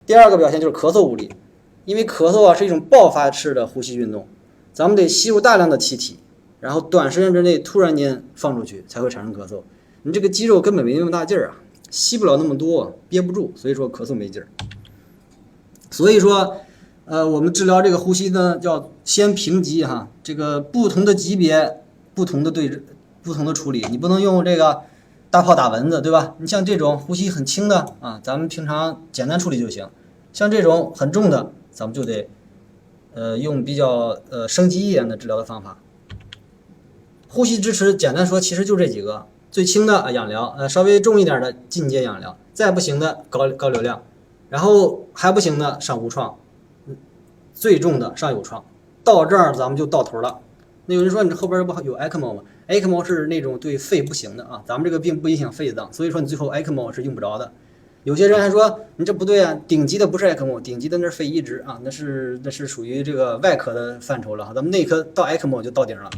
第二个表现就是咳嗽无力，因为咳嗽是一种爆发式的呼吸运动，咱们得吸入大量的气体，然后短时间之内突然间放出去才会产生咳嗽。你这个肌肉根本没那么大劲儿啊，吸不了那么多，憋不住，所以说咳嗽没劲儿。所以说，我们治疗这个呼吸呢，叫先评级哈，这个不同的级别，不同的处理，你不能用这个大炮打蚊子，对吧？你像这种呼吸很轻的啊，咱们平常简单处理就行。像这种很重的，咱们就得用比较升级一点的治疗的方法。呼吸支持简单说，其实就这几个：最轻的氧疗，稍微重一点的进阶氧疗，再不行的高流量，然后还不行的上无创，最重的上有创。到这儿咱们就到头了。那有人说你这后边不有 ECMO 吗？ECMO 是那种对肺不行的啊，咱们这个病不影响肺脏，所以说你最后 ECMO 是用不着的。有些人还说你这不对啊，顶级的不是 ECMO， 顶级的那是肺移植啊，那是属于这个外科的范畴了，咱们内科到 ECMO 就到顶了。